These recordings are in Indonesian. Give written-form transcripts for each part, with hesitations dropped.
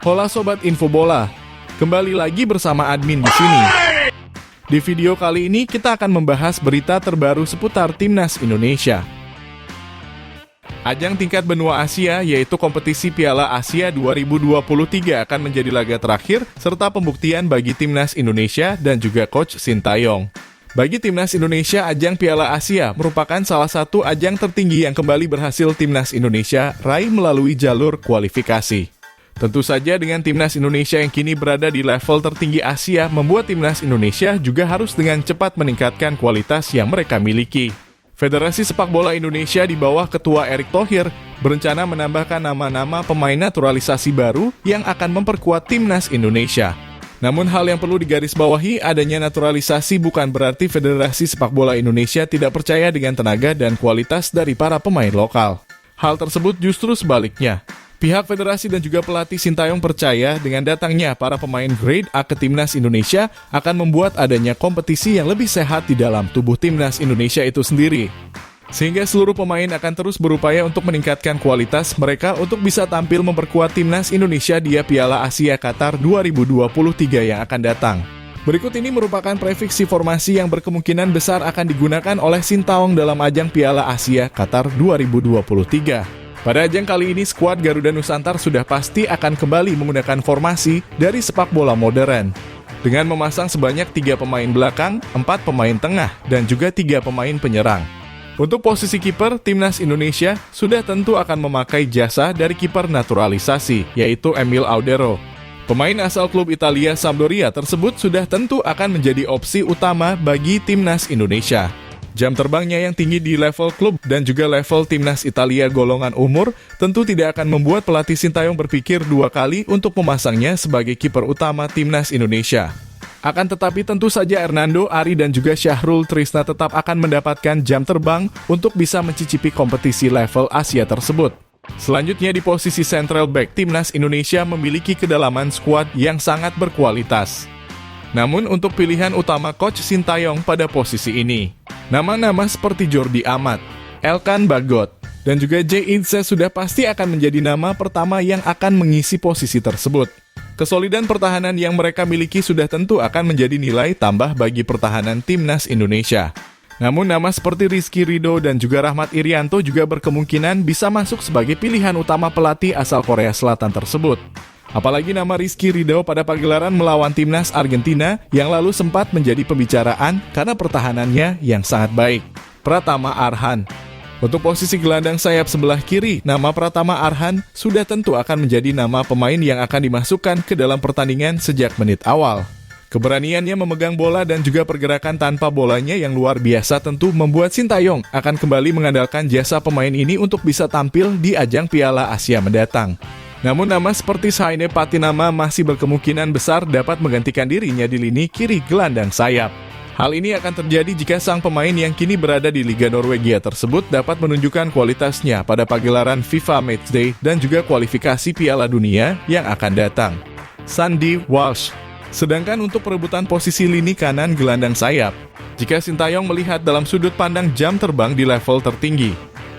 Hola Sobat Info Bola, kembali lagi bersama admin di sini. Di video kali ini kita akan membahas berita terbaru seputar Timnas Indonesia. Ajang tingkat benua Asia yaitu kompetisi Piala Asia 2023 akan menjadi laga terakhir serta pembuktian bagi Timnas Indonesia dan juga Coach Sintayong. Bagi Timnas Indonesia, ajang Piala Asia merupakan salah satu ajang tertinggi yang kembali berhasil Timnas Indonesia raih melalui jalur kualifikasi. Tentu saja dengan Timnas Indonesia yang kini berada di level tertinggi Asia, membuat Timnas Indonesia juga harus dengan cepat meningkatkan kualitas yang mereka miliki. Federasi Sepak Bola Indonesia di bawah Ketua Erick Thohir berencana menambahkan nama-nama pemain naturalisasi baru yang akan memperkuat Timnas Indonesia. Namun hal yang perlu digarisbawahi, adanya naturalisasi bukan berarti Federasi Sepak Bola Indonesia tidak percaya dengan tenaga dan kualitas dari para pemain lokal. Hal tersebut justru sebaliknya. Pihak federasi dan juga pelatih Sintayong percaya dengan datangnya para pemain grade A ke Timnas Indonesia akan membuat adanya kompetisi yang lebih sehat di dalam tubuh Timnas Indonesia itu sendiri. Sehingga seluruh pemain akan terus berupaya untuk meningkatkan kualitas mereka untuk bisa tampil memperkuat Timnas Indonesia di Piala Asia Qatar 2023 yang akan datang. Berikut ini merupakan prefiksi formasi yang berkemungkinan besar akan digunakan oleh Sintayong dalam ajang Piala Asia Qatar 2023. Pada ajang kali ini, skuad Garuda Nusantara sudah pasti akan kembali menggunakan formasi dari sepak bola modern. Dengan memasang sebanyak 3 pemain belakang, 4 pemain tengah, dan juga 3 pemain penyerang. Untuk posisi kiper, Timnas Indonesia sudah tentu akan memakai jasa dari kiper naturalisasi, yaitu Emil Audero. Pemain asal klub Italia Sampdoria tersebut sudah tentu akan menjadi opsi utama bagi Timnas Indonesia. Jam terbangnya yang tinggi di level klub dan juga level Timnas Italia golongan umur tentu tidak akan membuat pelatih Sintayong berpikir 2 kali untuk memasangnya sebagai kiper utama Timnas Indonesia. Akan tetapi tentu saja Hernando, Ari dan juga Syahrul Trisna tetap akan mendapatkan jam terbang untuk bisa mencicipi kompetisi level Asia tersebut. Selanjutnya di posisi central back, Timnas Indonesia memiliki kedalaman skuad yang sangat berkualitas. Namun untuk pilihan utama Coach Sintayong pada posisi ini, nama-nama seperti Jordi Amat, Elkan Bagot, dan juga Jay Ince sudah pasti akan menjadi nama pertama yang akan mengisi posisi tersebut. Kesolidan pertahanan yang mereka miliki sudah tentu akan menjadi nilai tambah bagi pertahanan Timnas Indonesia. Namun nama seperti Rizky Ridho dan juga Rahmat Irianto juga berkemungkinan bisa masuk sebagai pilihan utama pelatih asal Korea Selatan tersebut. Apalagi nama Rizky Ridho pada pagelaran melawan Timnas Argentina yang lalu sempat menjadi pembicaraan karena pertahanannya yang sangat baik. Pratama Arhan. Untuk posisi gelandang sayap sebelah kiri, nama Pratama Arhan sudah tentu akan menjadi nama pemain yang akan dimasukkan ke dalam pertandingan sejak menit awal. Keberaniannya memegang bola dan juga pergerakan tanpa bolanya yang luar biasa tentu membuat Sintayong akan kembali mengandalkan jasa pemain ini untuk bisa tampil di ajang Piala Asia mendatang. Namun nama seperti Saine Patinama masih berkemungkinan besar dapat menggantikan dirinya di lini kiri gelandang sayap. Hal ini akan terjadi jika sang pemain yang kini berada di Liga Norwegia tersebut dapat menunjukkan kualitasnya pada pagelaran FIFA Matchday dan juga kualifikasi Piala Dunia yang akan datang. Sandy Walsh. Sedangkan untuk perebutan posisi lini kanan gelandang sayap, jika Sintayong melihat dalam sudut pandang jam terbang di level tertinggi,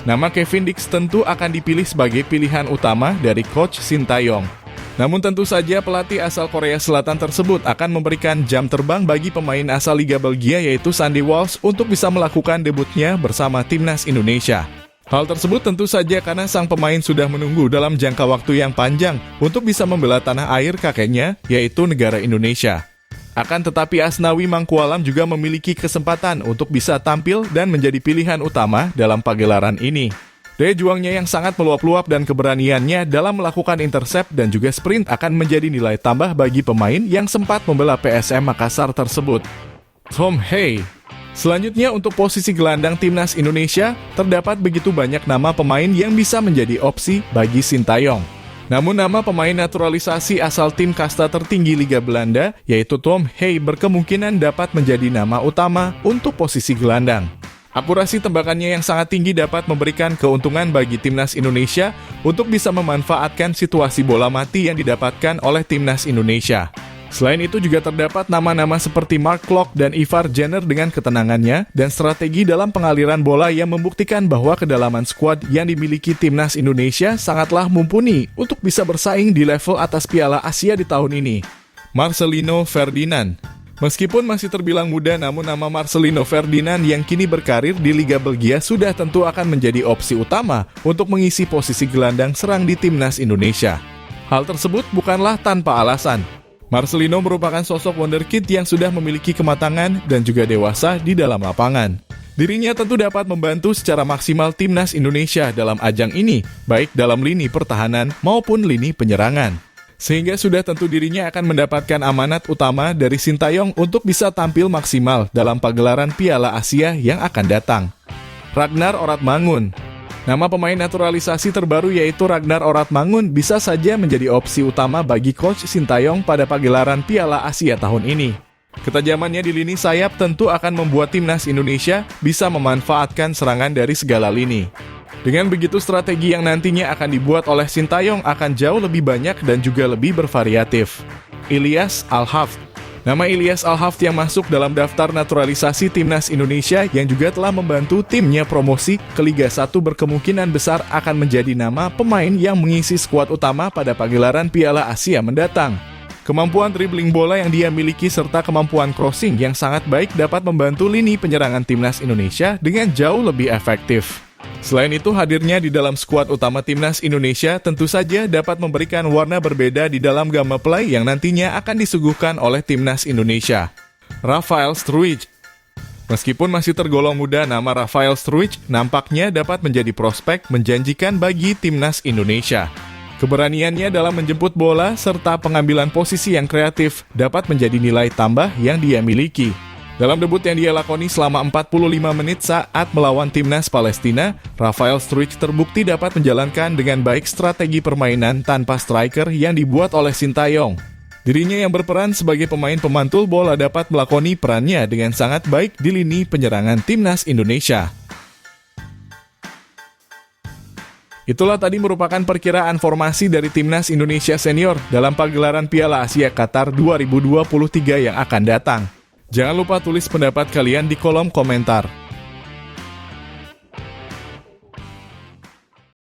nama Kevin Dix tentu akan dipilih sebagai pilihan utama dari Coach Sintayong. Namun tentu saja pelatih asal Korea Selatan tersebut akan memberikan jam terbang bagi pemain asal Liga Belgia yaitu Sandy Walsh untuk bisa melakukan debutnya bersama Timnas Indonesia. Hal tersebut tentu saja karena sang pemain sudah menunggu dalam jangka waktu yang panjang untuk bisa membela tanah air kakeknya yaitu negara Indonesia. Akan tetapi Asnawi Mangkualam juga memiliki kesempatan untuk bisa tampil dan menjadi pilihan utama dalam pagelaran ini. Daya juangnya yang sangat meluap-luap dan keberaniannya dalam melakukan intercept dan juga sprint akan menjadi nilai tambah bagi pemain yang sempat membela PSM Makassar tersebut. Tom Hay. Selanjutnya untuk posisi gelandang Timnas Indonesia, terdapat begitu banyak nama pemain yang bisa menjadi opsi bagi Sintayong. Namun nama pemain naturalisasi asal tim kasta tertinggi Liga Belanda, yaitu Tom Hay berkemungkinan dapat menjadi nama utama untuk posisi gelandang. Akurasi tembakannya yang sangat tinggi dapat memberikan keuntungan bagi Timnas Indonesia untuk bisa memanfaatkan situasi bola mati yang didapatkan oleh Timnas Indonesia. Selain itu juga terdapat nama-nama seperti Mark Klok dan Ivar Jenner dengan ketenangannya dan strategi dalam pengaliran bola yang membuktikan bahwa kedalaman skuad yang dimiliki timnas Indonesia sangatlah mumpuni untuk bisa bersaing di level atas Piala Asia di tahun ini. Marcelino Ferdinand. Meskipun masih terbilang muda, namun nama Marcelino Ferdinand yang kini berkarir di Liga Belgia sudah tentu akan menjadi opsi utama untuk mengisi posisi gelandang serang di timnas Indonesia. Hal tersebut bukanlah tanpa alasan. Marcelino merupakan sosok wonderkid yang sudah memiliki kematangan dan juga dewasa di dalam lapangan. Dirinya tentu dapat membantu secara maksimal timnas Indonesia dalam ajang ini, baik dalam lini pertahanan maupun lini penyerangan. Sehingga sudah tentu dirinya akan mendapatkan amanat utama dari Sintayong untuk bisa tampil maksimal dalam pagelaran Piala Asia yang akan datang. Ragnar Oratmangun. Nama pemain naturalisasi terbaru yaitu Ragnar Oratmangun bisa saja menjadi opsi utama bagi Coach Sintayong pada pagelaran Piala Asia tahun ini. Ketajamannya di lini sayap tentu akan membuat timnas Indonesia bisa memanfaatkan serangan dari segala lini. Dengan begitu strategi yang nantinya akan dibuat oleh Sintayong akan jauh lebih banyak dan juga lebih bervariatif. Ilyas Al-Hafd. Nama Ilyas Al-Hafd yang masuk dalam daftar naturalisasi timnas Indonesia yang juga telah membantu timnya promosi ke Liga 1 berkemungkinan besar akan menjadi nama pemain yang mengisi skuad utama pada pagelaran Piala Asia mendatang. Kemampuan dribbling bola yang dia miliki serta kemampuan crossing yang sangat baik dapat membantu lini penyerangan timnas Indonesia dengan jauh lebih efektif. Selain itu, hadirnya di dalam skuad utama timnas Indonesia tentu saja dapat memberikan warna berbeda di dalam gama play yang nantinya akan disuguhkan oleh timnas Indonesia. Rafael Struijk. Meskipun masih tergolong muda, nama Rafael Struijk nampaknya dapat menjadi prospek menjanjikan bagi timnas Indonesia. Keberaniannya dalam menjemput bola serta pengambilan posisi yang kreatif dapat menjadi nilai tambah yang dia miliki. Dalam debut yang dia lakoni selama 45 menit saat melawan timnas Palestina, Rafael Struijk terbukti dapat menjalankan dengan baik strategi permainan tanpa striker yang dibuat oleh Sintayong. Dirinya yang berperan sebagai pemain pemantul bola dapat melakoni perannya dengan sangat baik di lini penyerangan timnas Indonesia. Itulah tadi merupakan perkiraan formasi dari timnas Indonesia senior dalam pagelaran Piala Asia Qatar 2023 yang akan datang. Jangan lupa tulis pendapat kalian di kolom komentar.